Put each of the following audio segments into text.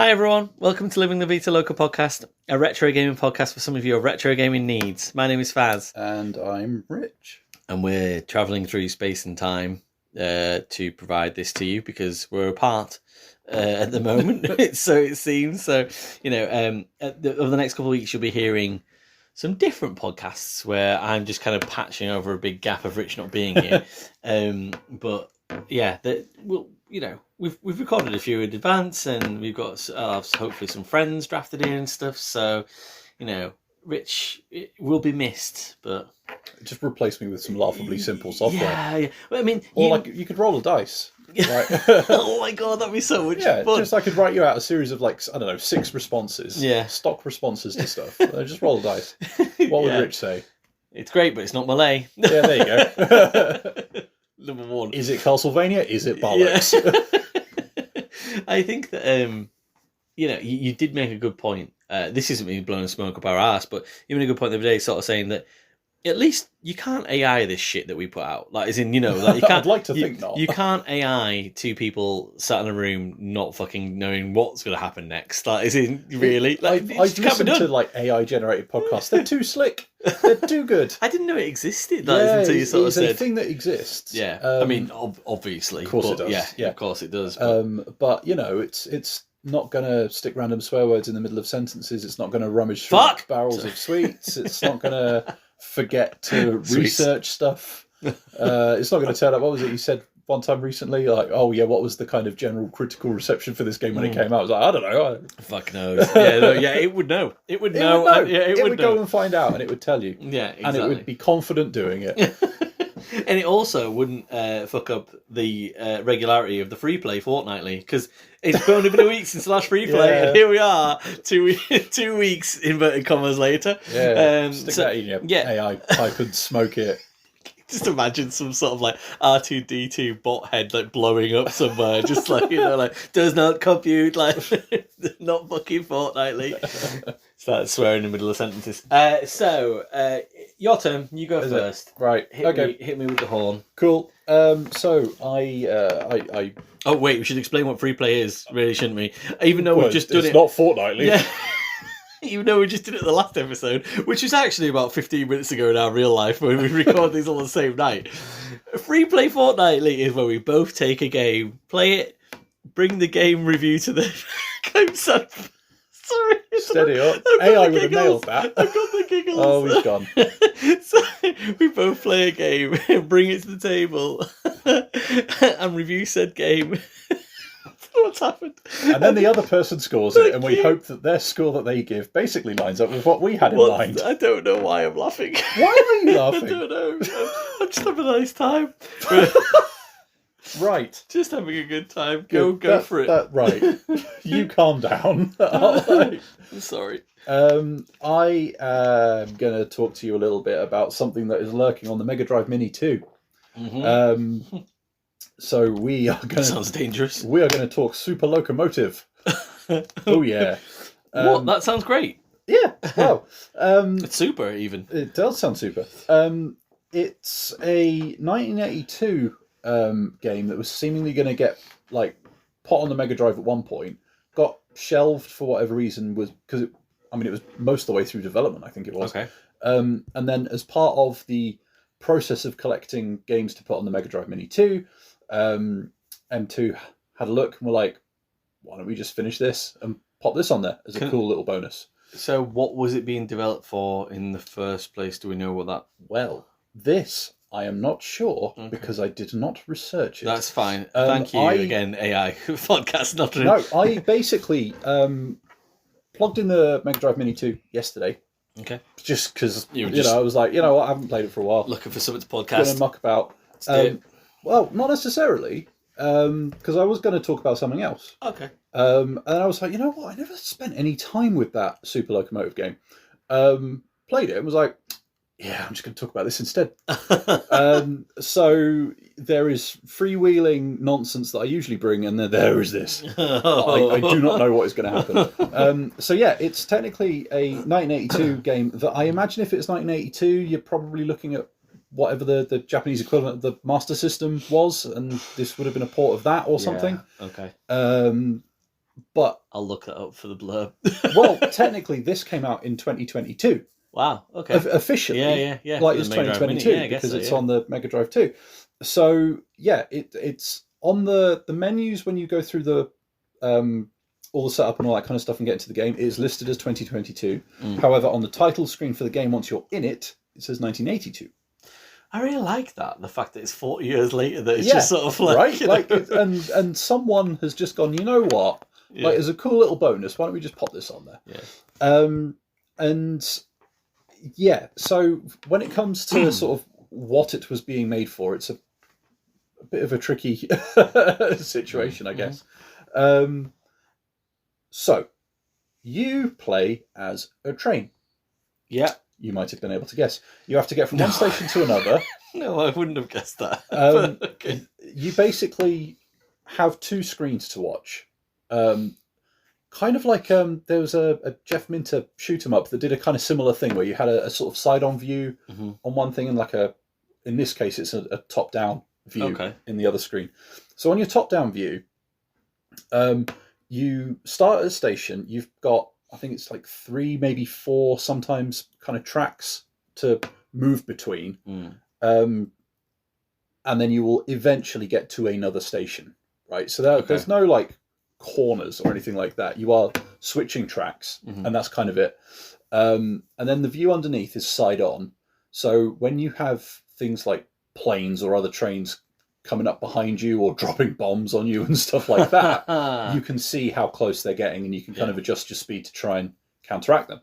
Hi everyone, welcome to Living the Vita Local podcast, a retro gaming podcast for some of your retro gaming needs. My name is Fazz. And I'm Rich. And we're travelling through space and time to provide this to you because we're apart at the moment, so it seems. So, over the next couple of weeks you'll be hearing some different podcasts where I'm just kind of patching over a big gap of Rich not being here. But yeah, we've recorded a few in advance, and we've got hopefully some friends drafted in and stuff. So, Rich will be missed, but just replace me with some laughably simple software. Yeah. Well, I mean, you could roll a dice. Right? Oh my god, that'd be so much fun. Just I could write you out a series of 6 responses. Yeah. Stock responses to stuff. Just roll a dice. What would Rich say? It's great, but it's not Malay. Yeah, there you go. Number one. Is it Castlevania? Is it bollocks? Yeah. I think that you did make a good point. This isn't me blowing smoke up our ass, but you made a good point the other day, sort of saying that at least you can't AI this shit that we put out. Like, as in, you can't. I'd like to think not. You can't AI two people sat in a room not fucking knowing what's going to happen next. Like, as in, really? Like, I've listened to AI generated podcasts. They're too slick. They're too good. I didn't know it existed. Until you sort of said it's a thing that exists. Yeah, I mean, obviously, of course it does. Yeah, of course it does. But it's not going to stick random swear words in the middle of sentences. It's not going to rummage through barrels of sweets. It's not going to forget to research stuff. It's not going to turn up. What was it you said one time recently? Like, oh yeah, what was the kind of general critical reception for this game when it came out? I was like, I don't know. Fuck knows. Yeah, it would know. It would know. It would go and find out, and it would tell you. Yeah, exactly. And it would be confident doing it. And it also wouldn't fuck up the regularity of the free play fortnightly, because it's only been a week since the last free play, and here we are, 2 weeks, inverted commas, later. Yeah, stick that in your AI pipe and smoke it. Just imagine some sort of R2-D2 bot head blowing up somewhere, just does not compute, not fucking fortnightly. Start swearing in the middle of sentences. So, your turn. You go first. Right. Hit me with the horn. Cool. So I. Oh wait, we should explain what free play is, really, shouldn't we? Even though we've just done it. It's not fortnightly. Yeah. Even though we just did it the last episode, which was actually about 15 minutes ago in our real life, when we record these on the same night. Free play fortnightly is where we both take a game, play it, bring the game review to the game. Sorry. Steady up. AI would have nailed that. I've got the giggles. Oh, he's gone. So we both play a game, bring it to the table, and review said game. What's happened? And then the other person scores it, and we hope that their score that they give basically lines up with what we had in mind. I don't know why I'm laughing. Why are you laughing? I don't know. I'm just having a nice time. Right. Just having a good time. Go for it. Right. You calm down. I'm sorry. I am going to talk to you a little bit about something that is lurking on the Mega Drive Mini 2. Mm-hmm. So we are going to... Sounds dangerous. We are going to talk Super Locomotive. Oh, yeah. What? That sounds great. Yeah. Well... it's super, even. It does sound super. It's a 1982 game that was seemingly going to get put on the Mega Drive at one point, got shelved for whatever reason, because it was most of the way through development, I think it was. Okay. And then as part of the process of collecting games to put on the Mega Drive Mini 2, M2 had a look and were like, why don't we just finish this and pop this on there as a cool little bonus. So what was it being developed for in the first place? Do we know what that... Well, this... I am not sure because I did not research it. That's fine. Thank you again, AI podcast. No, I basically plugged in the Mega Drive Mini 2 yesterday. Okay. Just because I was like, you know what, I haven't played it for a while. Looking for something to podcast. Going to muck about. Well, not necessarily, because I was going to talk about something else. Okay. And I was like, you know what, I never spent any time with that Super Locomotive game. Played it and was like, yeah, I'm just going to talk about this instead. So there is freewheeling nonsense that I usually bring, and then there is this. I do not know what is going to happen. So yeah, it's technically a 1982 game that I imagine if it's 1982, you're probably looking at whatever the Japanese equivalent of the Master System was, and this would have been a port of that or something. Yeah, okay. But I'll look that up for the blurb. well, technically, this came out in 2022. Wow. Okay. Officially, yeah. Like it's 2022 because it's on the Mega Drive 2. So yeah, it's on the menus when you go through the all the setup and all that kind of stuff and get into the game. It is listed as 2022. However, on the title screen for the game, once you're in it, it says 1982. I really like that. The fact that it's 40 years later, that it's just sort of like... Right? Like, and someone has just gone, you know what? Yeah. Like, as a cool little bonus, why don't we just pop this on there? Yeah. And yeah, so when it comes to sort of what it was being made for, it's a bit of a tricky situation, I guess. So, you play as a train. Yeah. You might have been able to guess. You have to get from one station to another. No, I wouldn't have guessed that. Okay. You basically have two screens to watch. Kind of like there was a Jeff Minter shoot 'em up that did a kind of similar thing where you had a sort of side-on view on one thing and like in this case it's a top-down view in the other screen. So on your top-down view, you start at a station. You've got, I think it's like 3, maybe 4, sometimes kind of tracks to move between. And then you will eventually get to another station, right? So there's no like corners or anything like that. You are switching tracks, and that's kind of it. And then the view underneath is side on. So when you have things like planes or other trains coming up behind you or dropping bombs on you and stuff like that, you can see how close they're getting and you can kind of adjust your speed to try and counteract them.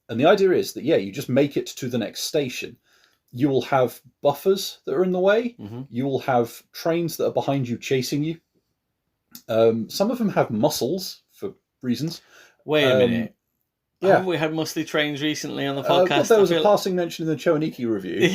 And the idea is that, you just make it to the next station. You will have buffers that are in the way. You will have trains that are behind you chasing you. Some of them have muscles for reasons. Wait a minute. Haven't we had muscly trains recently on the podcast? Well, there was a passing mention in the Choaniki review.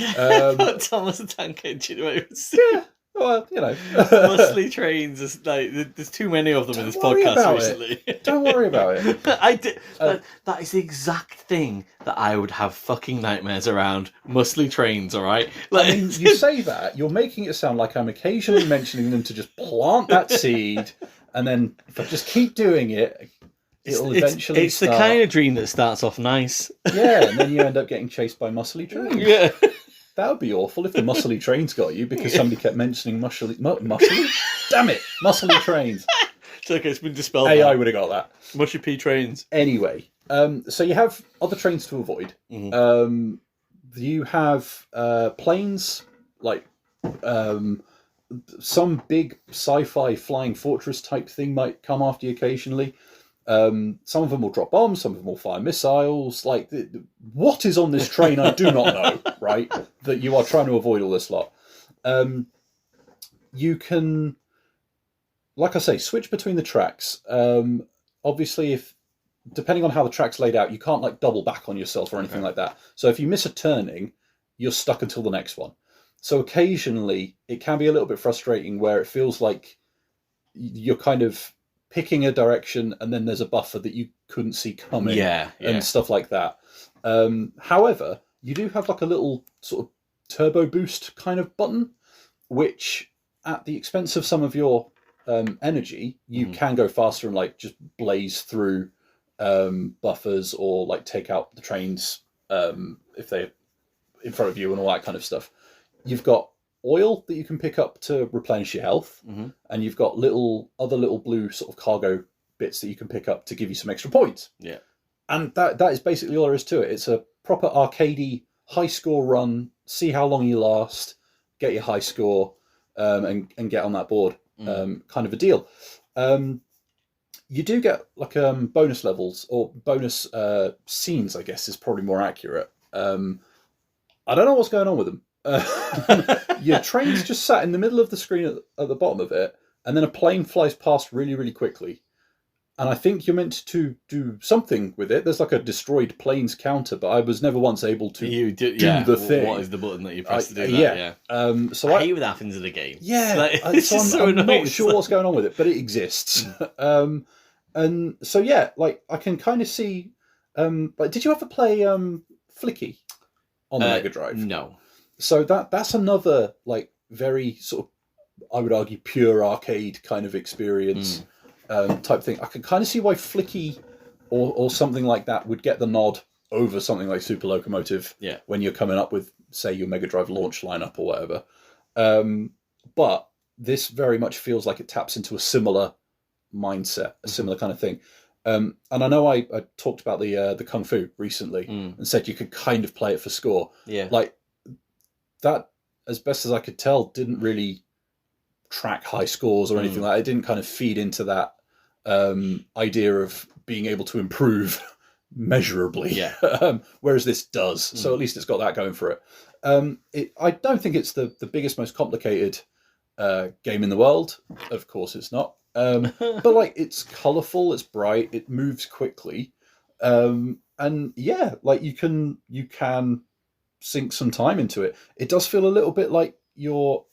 Thomas the Tank Engine. Yeah. Well, muscly trains. Is like, there's too many of them in this podcast recently. Don't worry about it. I did. That is the exact thing that I would have fucking nightmares around. Muscly trains. All right. Like, I mean, you say that you're making it sound like I'm occasionally mentioning them to just plant that seed, and then if I just keep doing it, it'll eventually. It's the kind of dream that starts off nice. Yeah, and then you end up getting chased by muscly trains. Yeah. That would be awful if the muscly trains got you because somebody kept mentioning muscly. Damn it, muscly trains. It's okay, it's been dispelled. AI would have got that. Mushy P trains. Anyway, so you have other trains to avoid. You have planes, like some big sci-fi flying fortress type thing might come after you occasionally. Some of them will drop bombs, some of them will fire missiles. Like, what is on this train, I do not know, right? That you are trying to avoid all this lot. You can, like I say, switch between the tracks. Obviously, depending on how the track's laid out, you can't like double back on yourself or anything like that. So if you miss a turning, you're stuck until the next one. So occasionally, it can be a little bit frustrating where it feels like you're kind of picking a direction and then there's a buffer that you couldn't see coming and stuff like that. However, you do have like a little sort of turbo boost kind of button, which at the expense of some of your energy, you can go faster and like just blaze through buffers or like take out the trains if they're in front of you and all that kind of stuff. You've got oil that you can pick up to replenish your health, and you've got other little blue sort of cargo bits that you can pick up to give you some extra points. Yeah, and that is basically all there is to it. It's a proper arcadey high score run. See how long you last, get your high score, and get on that board. Kind of a deal. You do get like bonus levels or bonus scenes, I guess is probably more accurate. I don't know what's going on with them. Your train's just sat in the middle of the screen at the bottom of it, and then a plane flies past really, really quickly. And I think you're meant to do something with it. There's like a destroyed planes counter, but I was never once able to do the thing. What is the button that you press to do that? Yeah. So I hate when that happens in a game. Yeah. So I'm not sure what's going on with it, but it exists. And so, yeah, like I can kind of see... but did you ever play Flicky on the Mega Drive? No. So that's another like very sort of, I would argue, pure arcade kind of experience. type thing. I can kind of see why Flicky or something like that would get the nod over something like Super Locomotive when you're coming up with, say, your Mega Drive launch lineup or whatever. But this very much feels like it taps into a similar mindset, a similar kind of thing. And I know I talked about the Kung Fu recently and said you could kind of play it for score. Yeah. Like, that, as best as I could tell, didn't really track high scores or anything like that. It didn't kind of feed into that idea of being able to improve measurably. Yeah. Whereas this does. So at least it's got that going for it. I don't think it's the biggest, most complicated game in the world. Of course it's not. But like, it's colourful, it's bright, it moves quickly. And yeah, like you can sink some time into it. It does feel a little bit like you're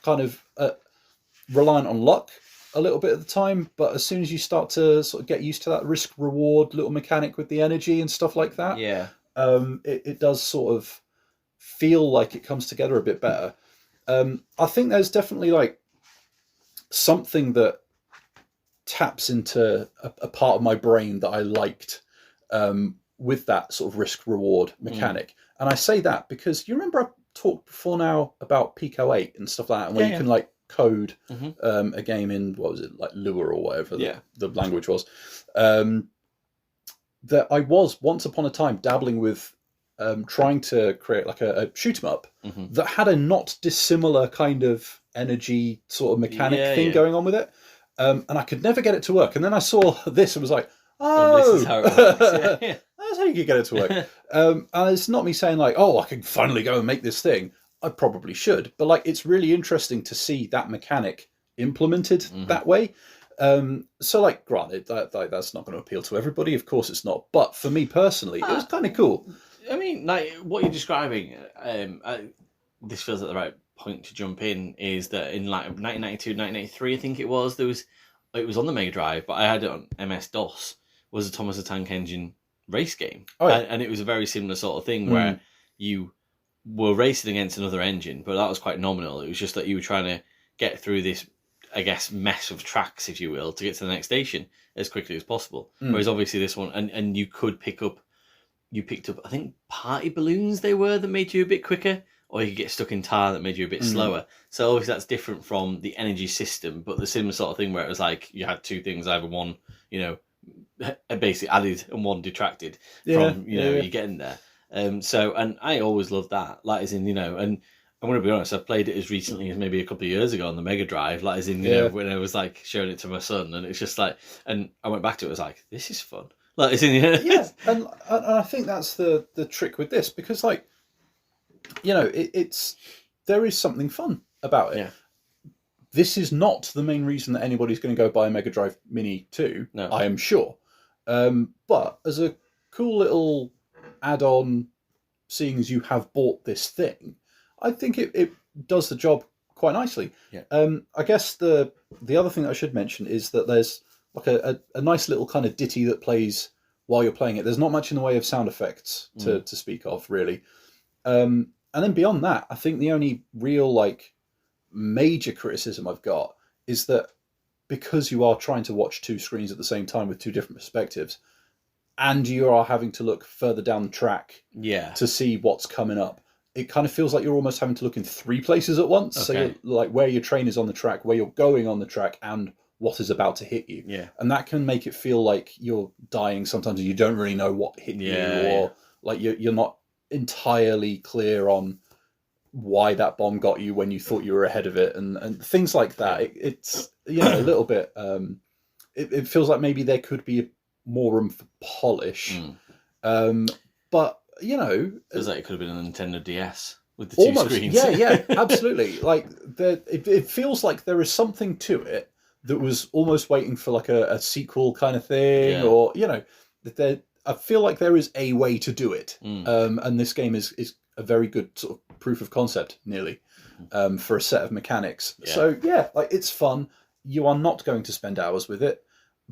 kind of reliant on luck a little bit at the time, but as soon as you start to sort of get used to that risk reward little mechanic with the energy and stuff like that, it does sort of feel like it comes together a bit better. I think there's definitely like something that taps into a part of my brain that I liked with that sort of risk reward mechanic. And I say that because you remember I talked before now about Pico 8 and stuff like that, and where you can like code a game in, what was it, like Lua or whatever the language was. That I was once upon a time dabbling with trying to create like a shoot 'em up that had a not dissimilar kind of energy sort of mechanic thing going on with it. And I could never get it to work. And then I saw this and was like, oh, this is how it works. That's how you can get it to work. And it's not me saying like, oh, I can finally go and make this thing. I probably should. But like, it's really interesting to see that mechanic implemented that way. So like, granted, that's not going to appeal to everybody. Of course it's not. But for me personally, it was kind of cool. I mean, like what you're describing, this feels like the right point to jump in, is that in like 1992, 1993, I think it was on the Mega Drive, but I had it on MS-DOS, was a Thomas the Tank Engine race game. And it was a very similar sort of thing where you were racing against another engine, but that was quite nominal. It was just that you were trying to get through this, I guess, mess of tracks, if you will, to get to the next station as quickly as possible. Whereas obviously this one, and you could picked up, I think, party balloons they were that made you a bit quicker, or you could get stuck in tar that made you a bit slower. So obviously that's different from the energy system, but the similar sort of thing where it was like you had two things, either one, basically added and one detracted from, you getting there. So, and I always loved that, like as in, and I'm going to be honest, I've played it as recently as maybe a couple of years ago on the Mega Drive, like as in, when I was like showing it to my son, and it's just like, and I went back to it, I was like, this is fun. Like, it's in and I think that's the trick with this, because like, there is something fun about it. This is not the main reason that anybody's going to go buy a Mega Drive Mini 2, I am sure. But as a cool little add-on, seeing as you have bought this thing, I think it does the job quite nicely. I guess the other thing that I should mention is that there's like a nice little kind of ditty that plays while you're playing it. There's not much in the way of sound effects to speak of, really. And then beyond that, I think the only real like major criticism I've got is that because you are trying to watch two screens at the same time with two different perspectives, and you are having to look further down the track to see what's coming up, it kind of feels like you're almost having to look in three places at once. So you're, like, where your train is on the track, where you're going on the track, and what is about to hit you. And that can make it feel like you're dying sometimes and you don't really know what hit you, or like you're not entirely clear on why that bomb got you when you thought you were ahead of it, and things like that. It's a little bit it feels like maybe there could be more room for polish. But feels like it could have been a Nintendo DS with the two screens. Absolutely. Like it feels like there is something to it that was almost waiting for like a sequel kind of thing, or that I feel like there is a way to do it. And this game is a very good sort of proof of concept, nearly, for a set of mechanics. So like, it's fun. You are not going to spend hours with it,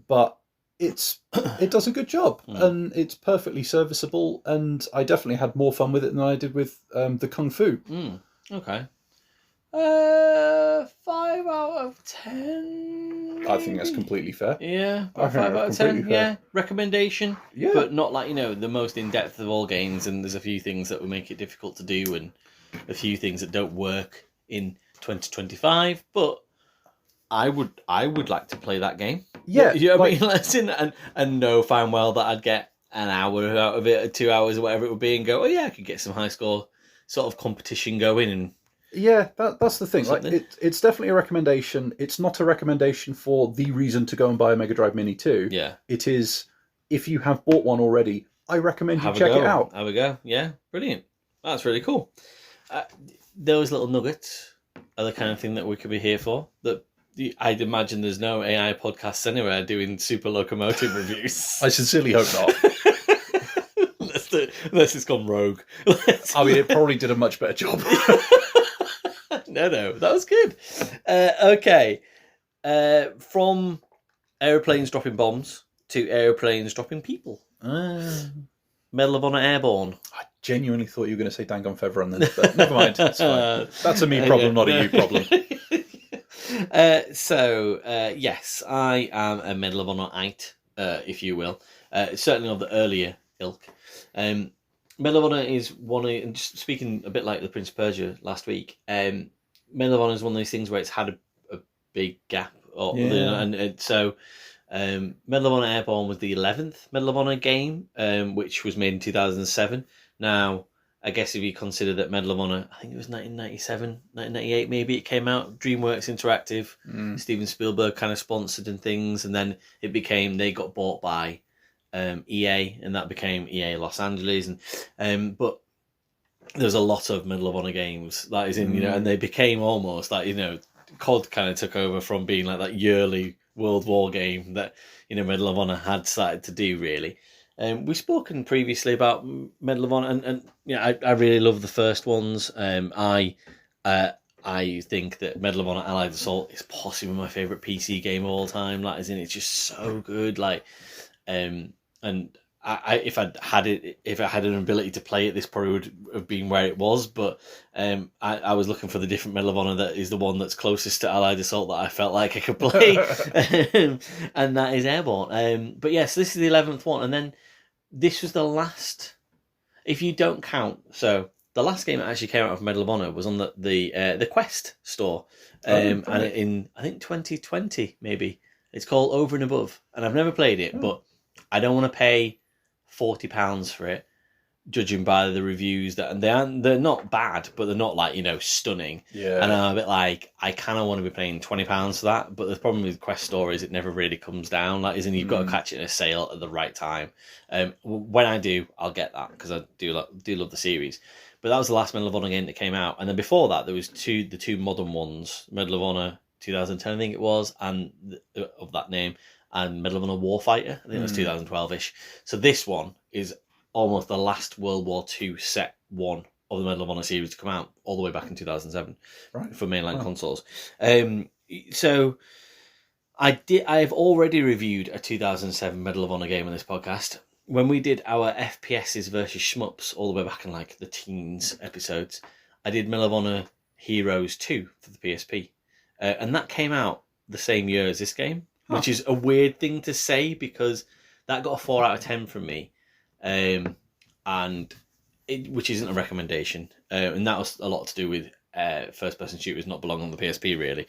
but it does a good job, and it's perfectly serviceable. And I definitely had more fun with it than I did with the Kung Fu. Okay. 5 out of 10. I think that's completely fair. Yeah, I think 5 out of that's 10. completely Yeah, fair. recommendation. Yeah. But not like, the most in depth of all games, and there's a few things that will make it difficult to do, and a few things that don't work in 2025. But I would like to play that game. Yeah, you know what I mean? Listen, and know fine well that I'd get an hour out of it, or 2 hours, or whatever it would be, and go, oh yeah, I could get some high score sort of competition going. And yeah, that's the thing. Like, it's definitely a recommendation. It's not a recommendation for the reason to go and buy a Mega Drive Mini 2. Yeah, it is. If you have bought one already, I recommend you check it out. Have a go. Yeah, brilliant. That's really cool. Those little nuggets are the kind of thing that we could be here for. That I'd imagine there's no AI podcasts anywhere doing Super Locomotive reviews. I sincerely hope not. Unless it's gone rogue. I mean, it probably did a much better job. No, that was good. Okay. From aeroplanes dropping bombs to aeroplanes dropping people. Medal of Honor Airborne. I genuinely thought you were going to say Dangon Feather, then, but never mind. It's fine. That's a me problem, not a you problem. Yes, I am a Medal of Honor-ite, if you will. Certainly of the earlier ilk. Medal of Honor is one of, and just speaking a bit like the Prince of Persia last week, Medal of Honor is one of those things where it's had a big gap. So Medal of Honor Airborne was the 11th Medal of Honor game, which was made in 2007. Now, I guess if you consider that Medal of Honor, I think it was 1997, 1998 maybe, it came out, DreamWorks Interactive, Steven Spielberg kind of sponsored and things, and then they got bought by EA, and that became EA Los Angeles, and but there's a lot of Medal of Honor games that is in, and they became almost like, COD kind of took over from being like that yearly World War game that Medal of Honor had started to do, really. We've spoken previously about Medal of Honor, and I really love the first ones. I think that Medal of Honor Allied Assault is possibly my favourite PC game of all time. Like, as in, it's just so good. Like, and if I had an ability to play it, this probably would have been where it was. But I was looking for the different Medal of Honor that is the one that's closest to Allied Assault that I felt like I could play, and that is Airborne. But yes, this is the 11th one, and then this was the last, if you don't count. So the last game that actually came out of Medal of Honor was on the Quest store, and in, I think, 2020 maybe. It's called Over and Above, and I've never played it, but I don't want to pay £40 for it, judging by the reviews that, and they're not bad, but they're not like, stunning. Yeah. And I'm a bit like, I kind of want to be paying £20 for that, but the problem with Quest Store is it never really comes down. Like, isn't you've got to catch it in a sale at the right time. When I do, I'll get that because I do love the series. But that was the last Medal of Honor game that came out, and then before that there was the two modern ones, Medal of Honor 2010, I think it was, and of that name, and Medal of Honor Warfighter, I think it was 2012-ish. So this one is almost the last World War II set one of the Medal of Honor series to come out, all the way back in 2007 for mainline consoles. So I've already reviewed a 2007 Medal of Honor game on this podcast. When we did our FPSs versus Shmups all the way back in like the teens episodes, I did Medal of Honor Heroes 2 for the PSP. And that came out the same year as this game, which is a weird thing to say because that got a 4 out of 10 from me, which isn't a recommendation. And that was a lot to do with first-person shooters not belong on the PSP, really.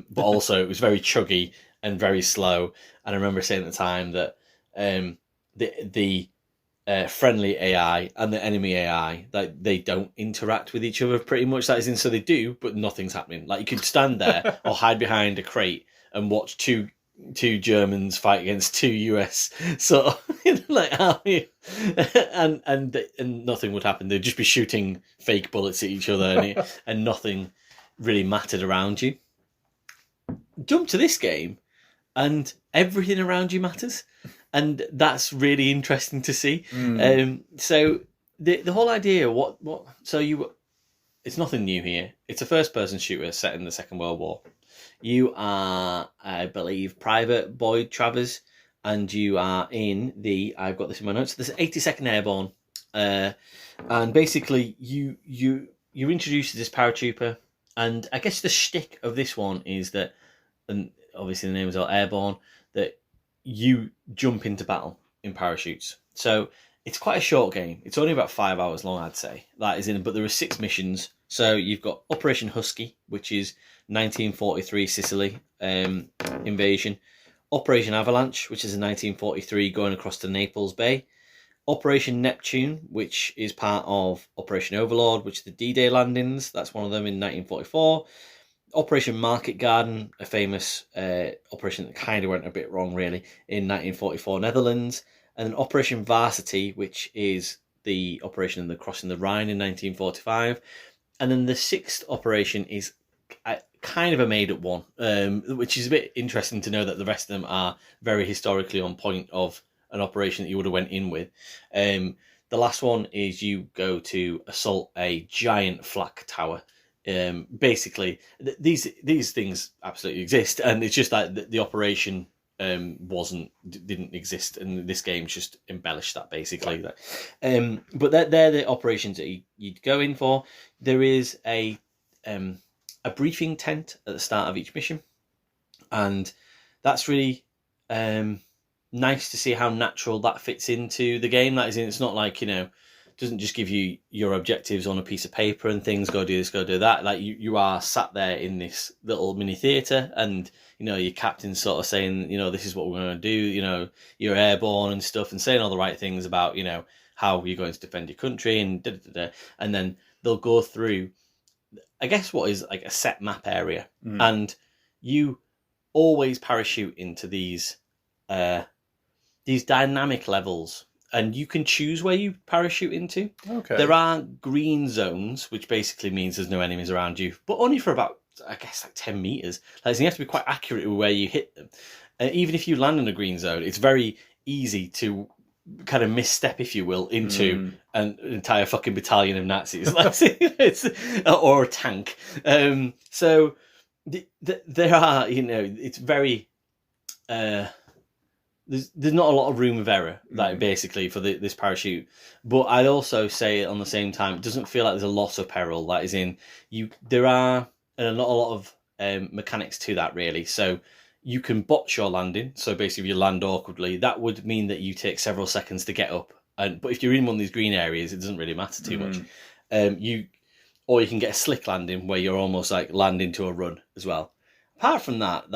But also, it was very chuggy and very slow. And I remember saying at the time that the friendly AI and the enemy AI, like, they don't interact with each other pretty much. That is in, so they do, but nothing's happening. Like, you could stand there or hide behind a crate and watch two Germans fight against two US sort of like army, and nothing would happen. They'd just be shooting fake bullets at each other, and nothing really mattered around you. Jump to this game, and everything around you matters. And that's really interesting to see. So the whole idea, it's nothing new here. It's a first-person shooter set in the Second World War. You are, I believe, Private Boyd Travers, and you are in I've got this in my notes, this 82nd Airborne. And basically, you're introduced to this paratrooper. And I guess the shtick of this one is that, and obviously the name is all Airborne, that you jump into battle in parachutes. So it's quite a short game. It's only about 5 hours long, I'd say. That is in, but there are 6 missions. So you've got Operation Husky, which is 1943 Sicily invasion. Operation Avalanche, which is in 1943 going across to Naples Bay. Operation Neptune, which is part of Operation Overlord, which is the D-Day landings. That's one of them in 1944. Operation Market Garden, a famous operation that kind of went a bit wrong, really, in 1944 Netherlands. And then Operation Varsity, which is the operation in the crossing the Rhine in 1945. And then the 6th operation is kind of a made-up one, which is a bit interesting to know that the rest of them are very historically on point of an operation that you would have went in with. The last one is you go to assault a giant flak tower. Basically, these things absolutely exist, and it's just that the operation didn't exist, and this game just embellished that basically. But they're the operations that you'd go in for. There is a briefing tent at the start of each mission, and that's really nice to see how natural that fits into the game. That is, it's not like, doesn't just give you your objectives on a piece of paper and things, go do this, go do that. Like you are sat there in this little mini theatre, and your captain's sort of saying, this is what we're going to do, you're airborne and stuff, and saying all the right things about, how you're going to defend your country and and then they'll go through, I guess, what is like a set map area, and you always parachute into these dynamic levels, and you can choose where you parachute into. Okay. There are green zones, which basically means there's no enemies around you, but only for about, I guess, like 10 meters. So you have to be quite accurate with where you hit them. Even if you land in a green zone, it's very easy to kind of misstep, if you will, into an entire fucking battalion of Nazis, or a tank. So there are, it's very. There's not a lot of room of error, basically, for this parachute. But I'd also say on the same time, it doesn't feel like there's a lot of peril. That is in there are not a lot of mechanics to that, really. So you can botch your landing. So basically, if you land awkwardly, that would mean that you take several seconds to get up. But if you're in one of these green areas, it doesn't really matter too much. Or you can get a slick landing where you're almost like landing to a run as well. Apart from that,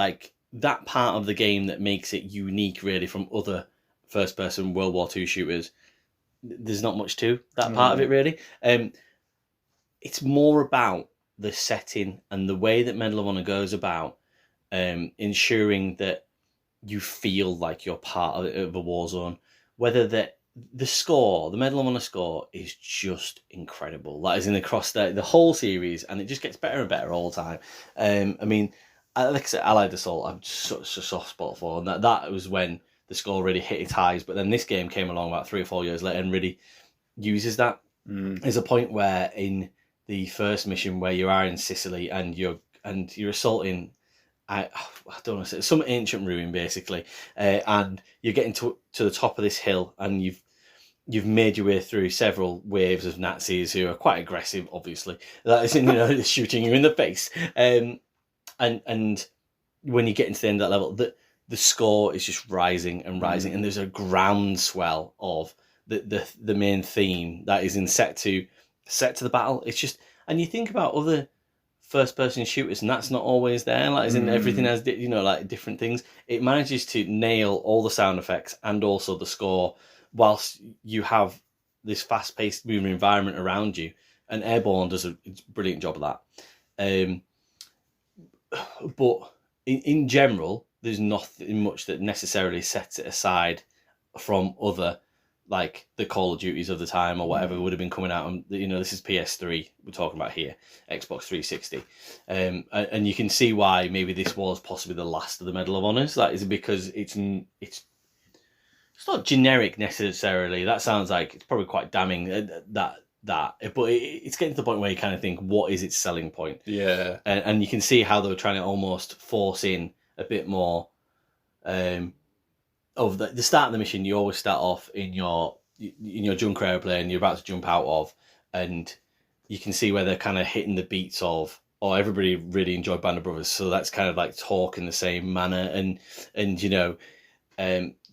that part of the game that makes it unique, really, from other first-person World War II shooters, there's not much to that part of it, really. It's more about the setting and the way that Medal of Honor goes about ensuring that you feel like you're part of a war zone. Whether the score, the Medal of Honor score, is just incredible. That is across the whole series, and it just gets better and better all the time. Like I said, Allied Assault, I'm just such a soft spot for, and that was when the score really hit its highs. But then this game came along about 3 or 4 years later and really uses that. There's a point where in the first mission where you are in Sicily and you're assaulting, I don't want to say, some ancient ruin basically, and you're getting to the top of this hill, and you've made your way through several waves of Nazis who are quite aggressive, obviously. That is, shooting you in the face. And when you get into the end of that level, the score is just rising and rising, and there's a groundswell of the main theme that is set to the battle. It's just, and you think about other first person shooters, and that's not always there. Like, as in everything has like different things. It manages to nail all the sound effects and also the score, whilst you have this fast paced moving environment around you. And Airborne does a brilliant job of that. But in general, there's nothing much that necessarily sets it aside from other, like the Call of Duties of the time or whatever would have been coming out. And this is PS3 we're talking about here, Xbox 360, and you can see why maybe this was possibly the last of the Medal of Honors. That is because it's not generic necessarily. That sounds like it's probably quite damning. But it's getting to the point where you kind of think, what is its selling point? Yeah. And you can see how they were trying to almost force in a bit more of the start of the mission. You always start off in your Junker airplane you're about to jump out of, and you can see where they're kind of hitting the beats of or everybody really enjoyed Band of Brothers, so let's kind of like talk in the same manner and you know,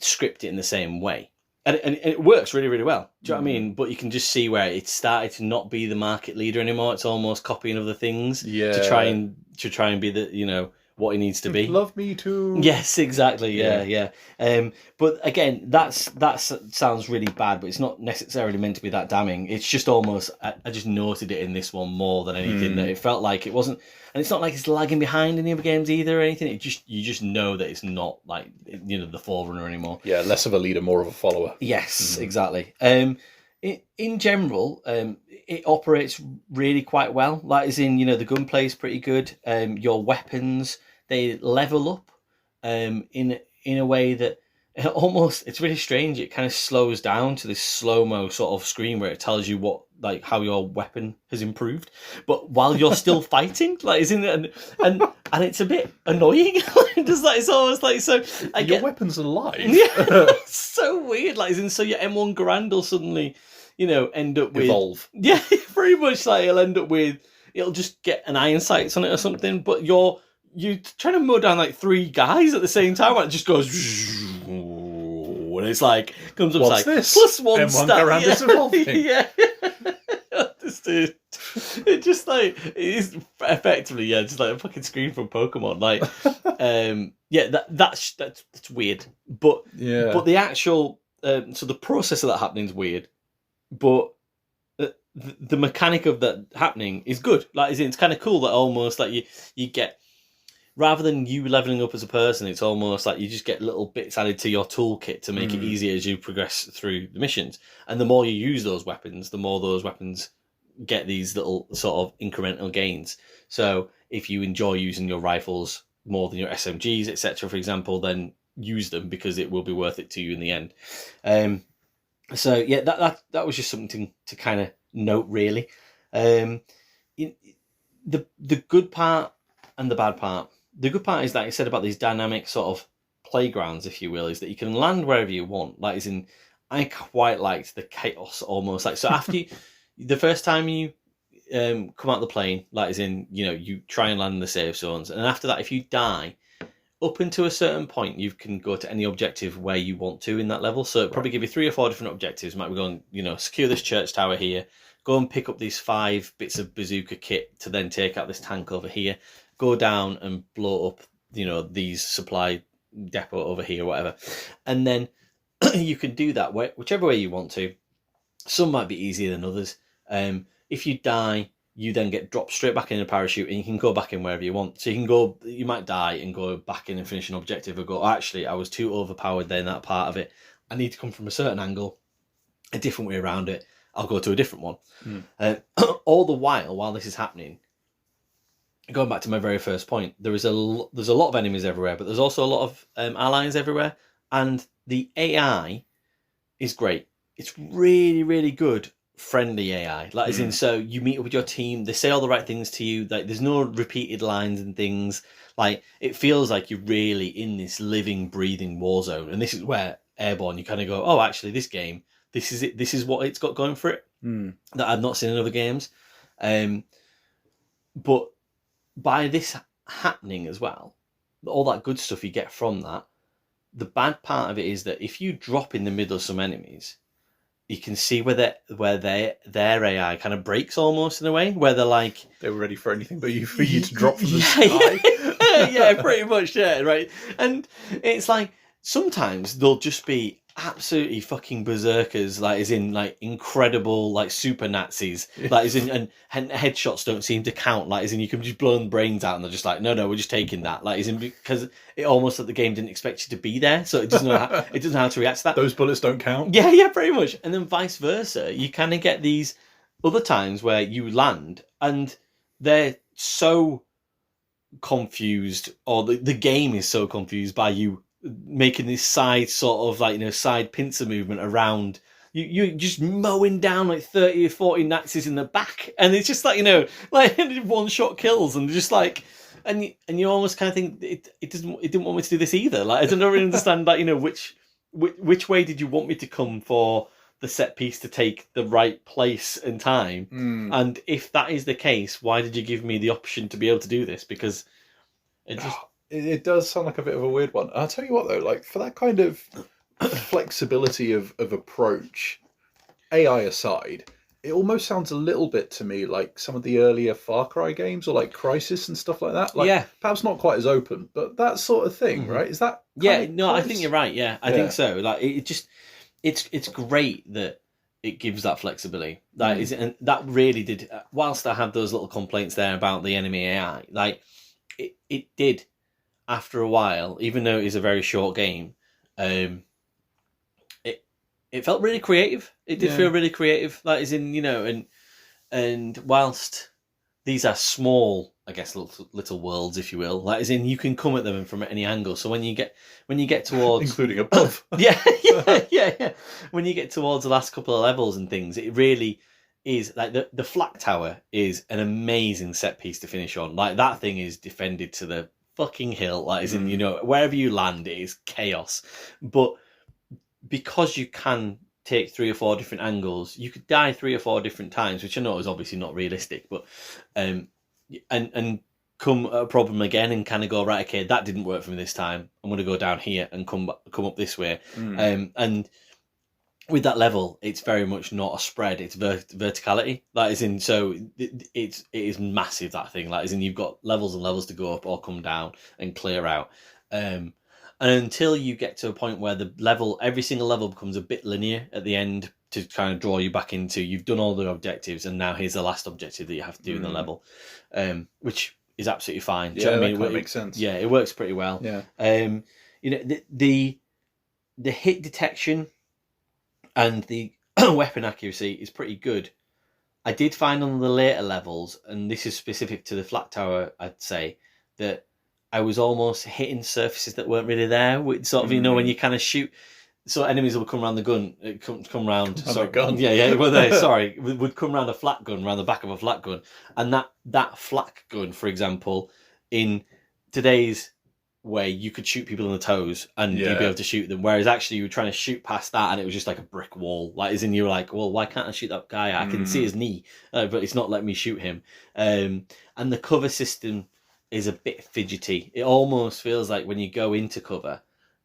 script it in the same way. And it works really, really well. Do you know what I mean? But you can just see where it started to not be the market leader anymore. It's almost copying other things to try and be the, you know, what it needs to be. Love me too. Yes, exactly. Yeah. But again, that sounds really bad, but it's not necessarily meant to be that damning. It's just almost, I just noted it in this one more than anything, that it felt like it wasn't, and it's not like it's lagging behind any other games either or anything. You just know that it's not like, you know, the forerunner anymore. Yeah, less of a leader, more of a follower. Yes, exactly. In general, it operates really quite well. Like, as in, you know, the gunplay is pretty good. Your weapons, they level up in a way that it's really strange. It kind of slows down to this slow-mo sort of screen where it tells you what, like, how your weapon has improved, but while you're still fighting, like, isn't it? And it's a bit annoying. Just like, it's almost like, so your weapon's alive. Yeah, it's so weird. Like, so your M1 Garand will suddenly, you know, end up with evolve. Yeah, pretty much. Like, it'll just get an iron sights on it or something, but you're trying to mow down like 3 guys at the same time, and it just goes, and it's like, comes up, what's like this? +1 M1 stat. Garand is evolving. Yeah. It just like, it is effectively, yeah, just like a fucking screen from Pokemon. Like, that's weird. But the actual, so the process of that happening is weird, but the mechanic of that happening is good. Like, it's kind of cool that almost like you get, rather than you leveling up as a person, it's almost like you just get little bits added to your toolkit to make it easier as you progress through the missions. And the more you use those weapons, the more those weapons get these little sort of incremental gains. So if you enjoy using your rifles more than your SMGs, etc., for example, then use them, because it will be worth it to you in the end. So yeah, that was just something to kind of note, really. The good part and the bad part. The good part is that I said about these dynamic sort of playgrounds, if you will, is that you can land wherever you want. Like, as in, I quite liked the chaos almost. Like, so after the first time you come out of the plane, like, as in, you know, you try and land in the safe zones, and after that, if you die, up until a certain point, you can go to any objective where you want to in that level. So it'll probably give you 3 or 4 different objectives. Might be going, you know, secure this church tower here, go and pick up these 5 bits of bazooka kit to then take out this tank over here, go down and blow up, you know, these supply depot over here, whatever. And then you can do that whichever way you want to. Some might be easier than others. If you die, you then get dropped straight back in a parachute, and you can go back in wherever you want. So you might die and go back in and finish an objective, or go, actually, I was too overpowered there in that part of it. I need to come from a certain angle, a different way around it. I'll go to a different one. All the while this is happening, going back to my very first point, there's a lot of enemies everywhere, but there's also a lot of allies everywhere, and the AI is great. It's really, really good, friendly AI. Like, as in, so you meet up with your team, they say all the right things to you. Like, there's no repeated lines and things. Like, it feels like you're really in this living, breathing war zone. And this is where Airborne, you kind of go, oh, actually, this game, this is it. This is what it's got going for it that I've not seen in other games. But by this happening as well, all that good stuff you get from that, the bad part of it is that if you drop in the middle of some enemies, you can see where their AI kind of breaks almost in a way, where they're like, they were ready for anything but for you to drop from the sky. Yeah, pretty much, yeah, right. And it's like, sometimes they'll just be absolutely fucking berserkers, like, as in, like, incredible, like, super Nazis, like, as in, and headshots don't seem to count, like, as in, you can just blow them brains out, and they're just like, no, we're just taking that, like, as in, because it almost like the game didn't expect you to be there, so it doesn't know how to react to that. Those bullets don't count. Yeah, pretty much. And then vice versa, you kind of get these other times where you land and they're so confused, or the game is so confused by you making this side sort of, like, you know, side pincer movement around you just mowing down like 30 or 40 Nazis in the back, and it's just like, you know, like, one shot kills, and just like, and you almost kind of think it didn't want me to do this either. Like, I don't really understand, like, you know, which way did you want me to come for the set piece to take the right place and time. And if that is the case, why did you give me the option to be able to do this? Because it does sound like a bit of a weird one. I'll tell you what though, like for that kind of flexibility of approach, AI aside, it almost sounds a little bit to me like some of the earlier Far Cry games or like Crysis and stuff like that. Like, perhaps not quite as open, but that sort of thing, right? Is that I think you're right. I think so. Like it's great that it gives that flexibility. And that really did. Whilst I had those little complaints there about the enemy AI, like it did after a while, even though it is a very short game. It felt really creative. It did feel really creative. That is in, and whilst these are small, I guess, little worlds, if you will, that is in, you can come at them from any angle. So when you get towards, including above, yeah. When you get towards the last couple of levels and things, it really is like the flak tower is an amazing set piece to finish on. Like that thing is defended to the fucking hill. Like is in, wherever you land, it is chaos, but because you can take 3 or 4 different angles, you could die 3 or 4 different times, which I know is obviously not realistic, but and come a problem again and kind of go, right, okay, that didn't work for me this time. I'm going to go down here and come up this way. And with that level, it's very much not a spread; it's verticality. That is in, so it is massive. That thing, like, is in, you've got levels and levels to go up or come down and clear out. And until you get to a point where every single level becomes a bit linear at the end to kind of draw you back into, you've done all the objectives, and now here's the last objective that you have to do in the level, which is absolutely fine. Yeah, that kind of makes sense. Yeah, it works pretty well. Yeah. The hit detection and the weapon accuracy is pretty good. I did find on the later levels, and this is specific to the flat tower, I'd say, that I was almost hitting surfaces that weren't really there. With sort of, when you kind of shoot, so enemies will come around the gun, come round. The gun. Yeah. Well, sorry, would come around a flat gun, around the back of a flat gun, and that flak gun, for example, in today's way, you could shoot people in the toes and you'd be able to shoot them. Whereas actually, you were trying to shoot past that, and it was just like a brick wall. Like, as in, you were like, well, why can't I shoot that guy? I can see his knee, but it's not letting me shoot him. And the cover system is a bit fidgety. It almost feels like when you go into cover,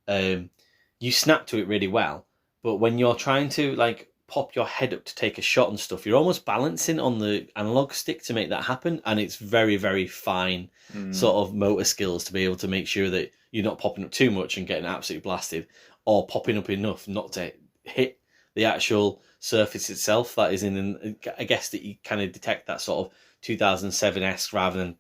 you snap to it really well, but when you're trying to like pop your head up to take a shot and stuff, you're almost balancing on the analog stick to make that happen, and it's very, very fine sort of motor skills to be able to make sure that you're not popping up too much and getting absolutely blasted, or popping up enough not to hit the actual surface itself. That is in, I guess that you kind of detect that sort of 2007-esque rather than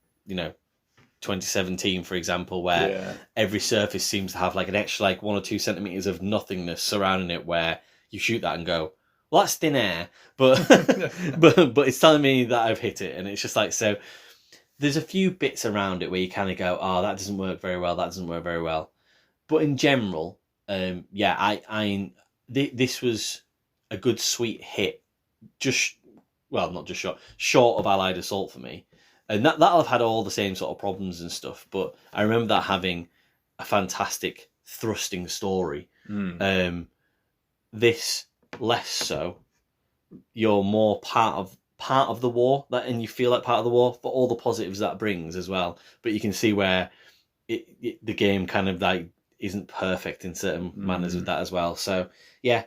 2017, for example, where every surface seems to have like an extra 1 or 2 centimeters of nothingness surrounding it, where you shoot that and go, well, that's thin air, but but it's telling me that I've hit it, and it's just like, so there's a few bits around it where you kind of go, oh, that doesn't work very well, but in general, this was a good sweet hit, not just short of Allied Assault for me. And that'll have had all the same sort of problems and stuff, but I remember that having a fantastic thrusting story. This less so. You're more part of the war, and you feel like part of the war, but all the positives that brings as well. But you can see where the game kind of like isn't perfect in certain manners with that as well. So yeah,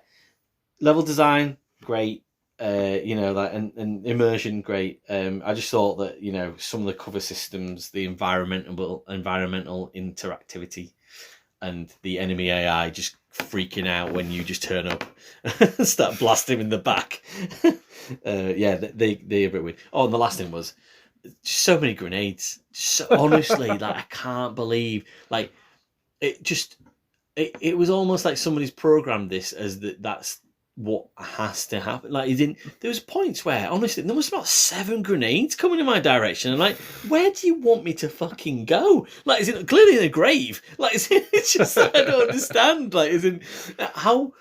level design great. And immersion great. I just thought that some of the cover systems, the environmental interactivity, and the enemy AI just freaking out when you just turn up and start blasting him in the back. They a bit weird. Oh, and the last thing was just so many grenades. Honestly, like, I can't believe, like, it was almost like somebody's programmed this as that's what has to happen. Like, there was points where, honestly, there was about 7 grenades coming in my direction, and like, where do you want me to fucking go? Like, is it clearly in a grave? Like, it's just I don't understand. Like, how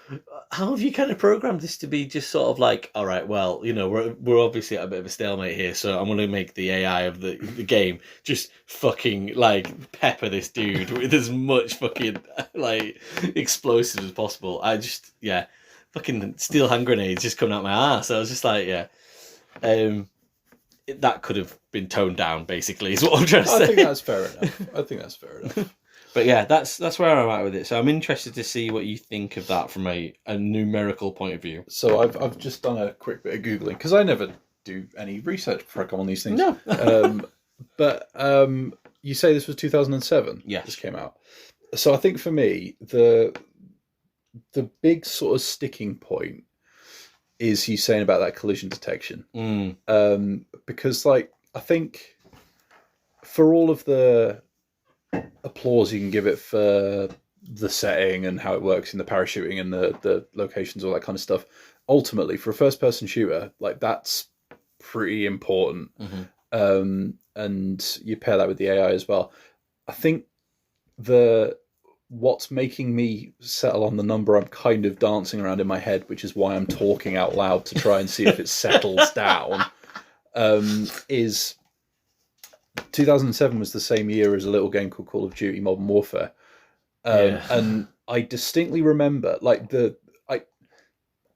have you kind of programmed this to be just sort of like, all right, well, we're obviously at a bit of a stalemate here, so I'm going to make the AI of the game just fucking like pepper this dude with as much fucking like explosives as possible. fucking steel hand grenades just coming out my ass. I was just like, yeah. That could have been toned down, basically, is what I'm trying to say. I think that's fair enough. But yeah, that's where I'm at with it. So I'm interested to see what you think of that from a numerical point of view. So I've just done a quick bit of Googling, because I never do any research before I come on these things. No. But you say this was 2007? Yes. This came out. So I think for me, the big sort of sticking point is you saying about that collision detection. Because, like, I think for all of the applause you can give it for the setting and how it works in the parachuting and the locations, all that kind of stuff, ultimately, for a first-person shooter, like, that's pretty important. And you pair that with the AI as well. I think what's making me settle on the number I'm kind of dancing around in my head, which is why I'm talking out loud to try and see if it settles down, is 2007 was the same year as a little game called Call of Duty Modern Warfare. And I distinctly remember, like,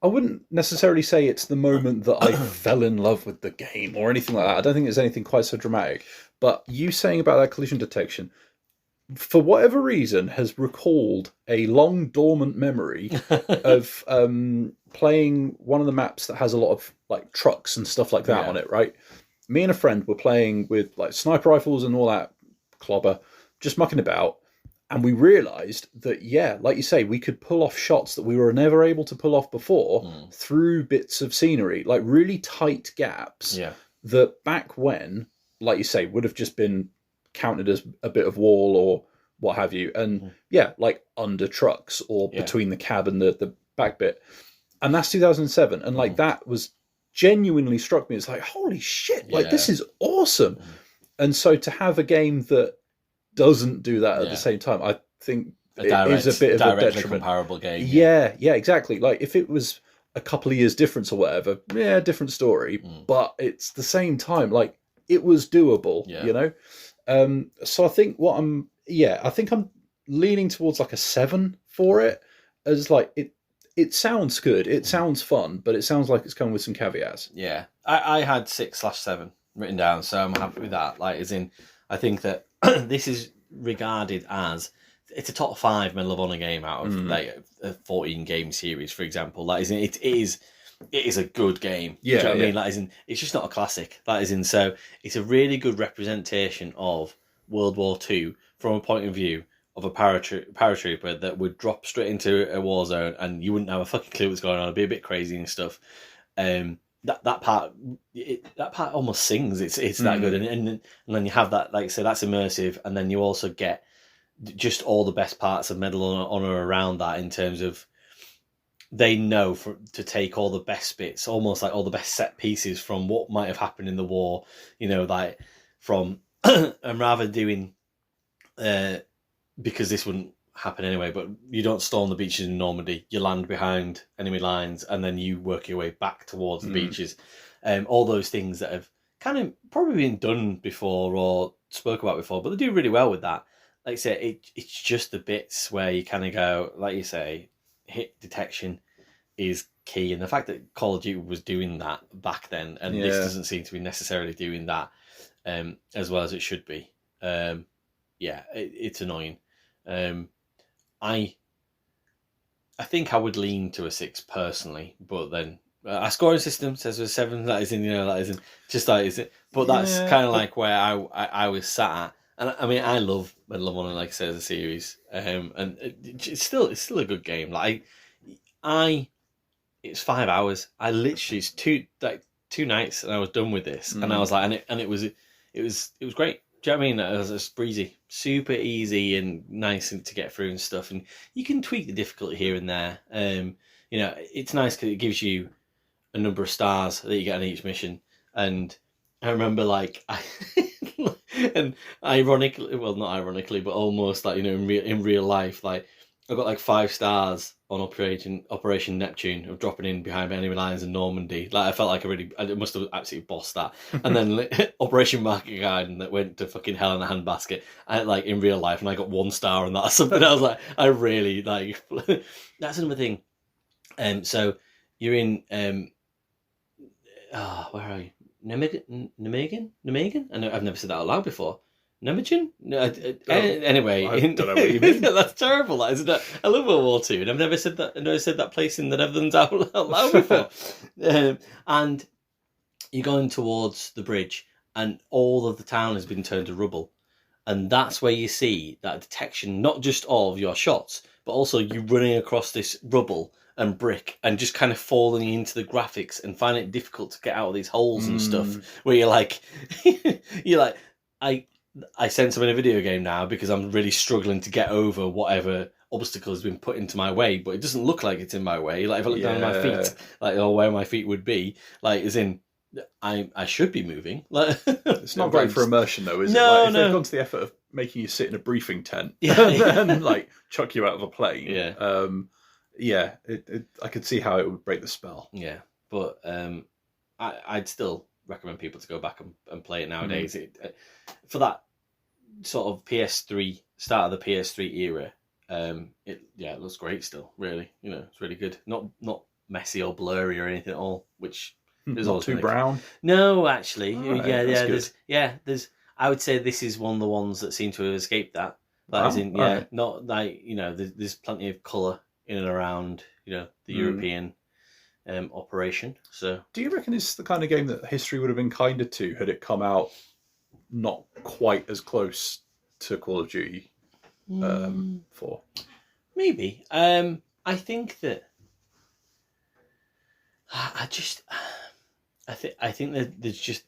I wouldn't necessarily say it's the moment that I fell in love with the game or anything like that. I don't think it's anything quite so dramatic. But you saying about that collision detection, for whatever reason, has recalled a long dormant memory of playing one of the maps that has a lot of, like, trucks and stuff like that on it, right? Me and a friend were playing with, like, sniper rifles and all that clobber, just mucking about. And we realised that, yeah, like you say, we could pull off shots that we were never able to pull off before through bits of scenery, like really tight gaps that back when, like you say, would have just been counted as a bit of wall or what have you. And like under trucks or between the cab and the back bit. And that's 2007. And like that was genuinely struck me. It's like, holy shit, like this is awesome. And so to have a game that doesn't do that at the same time, I think it is a bit of a detriment. Comparable game. Yeah, exactly. Like if it was a couple of years difference or whatever, different story. But it's the same time, like it was doable, you know. So I think I'm leaning towards like a 7 for it. As like it sounds good, it sounds fun, but it sounds like it's coming with some caveats. Yeah, I had 6/7 written down, so I'm happy with that. Like, as in, I think that this is regarded as it's a top 5 Medal of Honor game out of like a 14 game series, for example. Like, it is a good game. Yeah, do you know what I mean? Like, as in, it's just not a classic. That is in, so it's a really good representation of World War II from a point of view of a paratrooper that would drop straight into a war zone and you wouldn't have a fucking clue what's going on. It'd be a bit crazy and stuff. That part almost sings. It's that good, and then you have that, like I say, that's immersive, and then you also get just all the best parts of Medal of Honor around that, in terms of they know to take all the best bits, almost like all the best set pieces from what might have happened in the war, you know, like from and rather doing because this wouldn't happen anyway, but you don't storm the beaches in Normandy. You land behind enemy lines and then you work your way back towards the beaches. All those things that have kind of probably been done before or spoke about before, but they do really well with that. Like I say, it's just the bits where you kind of go, like you say, hit detection is key. And the fact that Call of Duty was doing that back then, and this doesn't seem to be necessarily doing that as well as it should be. It's annoying. I think I would lean to a 6 personally, but then our scoring system says a 7. That is in, that isn't just that, is it? But that's kind of like where I was sat at. And I mean, I love Medal of Honor, like I said, as a series, and it's still a good game. Like it's 5 hours. I literally, it's two nights, and I was done with this, and I was like, and it was great. Do you know what I mean? It was breezy, super easy and nice to get through and stuff. And you can tweak the difficulty here and there. It's nice because it gives you a number of stars that you get on each mission. And I remember, like, and ironically, well, not ironically, but almost like, in real life, like, I got like 5 stars on Operation Neptune of dropping in behind enemy lines in Normandy. Like, I felt like I must have absolutely bossed that. And then Operation Market Garden that went to fucking hell in a handbasket, like in real life, and I got 1 star on that or something. I was like, I really like. That's another thing. So you're in where are you? Nijmegen? I know I've never said that out loud before. Nijmegen? No, anyway, I don't know what you mean. That's terrible. That isn't it? I love World War II, and I've never said that. I've never said that place in the Netherlands out loud before. And you're going towards the bridge, and all of the town has been turned to rubble, and that's where you see that detection, not just of your shots, but also you running across this rubble and brick and just kind of falling into the graphics and finding it difficult to get out of these holes and stuff, where you're like I sense I'm in a video game now because I'm really struggling to get over whatever obstacle has been put into my way, but it doesn't look like it's in my way. Like if I look down at my feet, like or where my feet would be, like as in I should be moving. Like it's not great for immersion though, is it? No, like, if they've gone to the effort of making you sit in a briefing tent Yeah. and then like chuck you out of a plane. Yeah. I could see how it would break the spell. Yeah, but I'd still recommend people to go back and play it nowadays. For that sort of PS3 start of the PS3 era, it looks great still. Really, it's really good. Not messy or blurry or anything at all. Which is not too brown. No, actually, right, there's. I would say this is one of the ones that seem to have escaped that. Right. Not like there's plenty of colour in and around the European operation. So, do you reckon it's the kind of game that history would have been kinder to had it come out not quite as close to Call of Duty 4? Maybe. I think that I think that there's just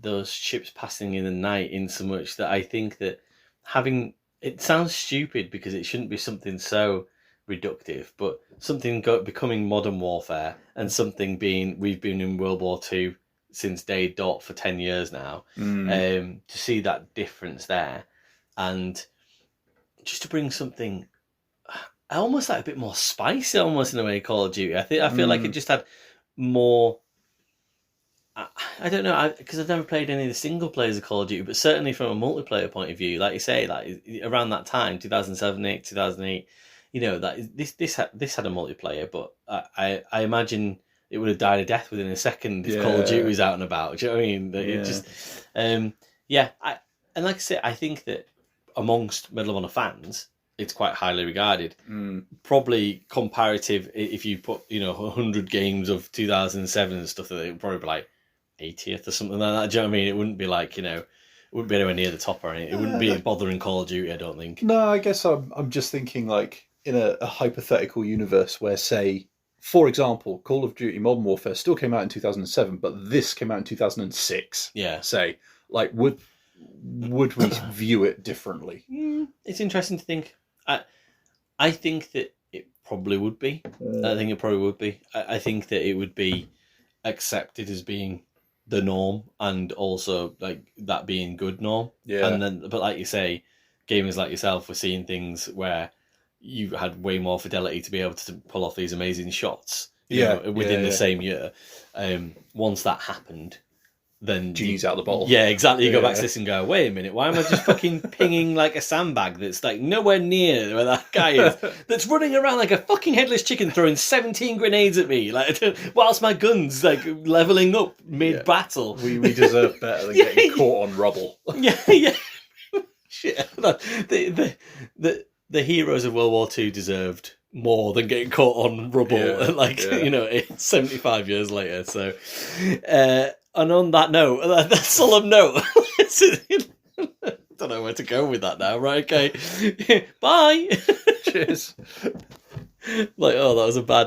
those ships passing in the night in so much that I think that having it sounds stupid because it shouldn't be something so reductive, but something becoming modern warfare and something being we've been in World War II since day dot for 10 years now, to see that difference there, and just to bring something almost like a bit more spicy, almost in a way, Call of Duty. I feel like it just had more. I don't know, because I've never played any of the single players of Call of Duty, but certainly from a multiplayer point of view, like you say, like around that time, 2007, 2008. That this had a multiplayer, but I imagine it would have died a death within a second if Call of Duty was out and about. Do you know what I mean? It just, and like I say, I think that amongst Medal of Honor fans, it's quite highly regarded. Probably comparative, if you put 100 games of 2007 and stuff, it would probably be like 80th or something like that. Do you know what I mean? It wouldn't be like it wouldn't be anywhere near the top or anything. It wouldn't be bothering Call of Duty, I don't think. No, I guess I'm just thinking like in a hypothetical universe where, say, for example, Call of Duty Modern Warfare still came out in 2007, but this came out in 2006. Yeah. Say, like, would we view it differently? It's interesting to think. I think that it probably would be. I think it probably would be. I think that it would be accepted as being the norm, and also like that being good norm. Yeah. And then, but like you say, gamers like yourself were seeing things where you had way more fidelity to be able to pull off these amazing shots. Within the same year. Once that happened, then genie's out of the bottle. Yeah, exactly. You go back to this and go, wait a minute, why am I just fucking pinging like a sandbag that's like nowhere near where that guy is, that's running around like a fucking headless chicken throwing 17 grenades at me, like whilst my gun's like leveling up mid battle. We deserve better than getting caught on rubble. Yeah. Shit. The heroes of World War II deserved more than getting caught on rubble, 75 years later. So, and on that note, that's solemn note. I don't know where to go with that now. Right? Okay. Bye. Cheers. Like, oh, that was a bad.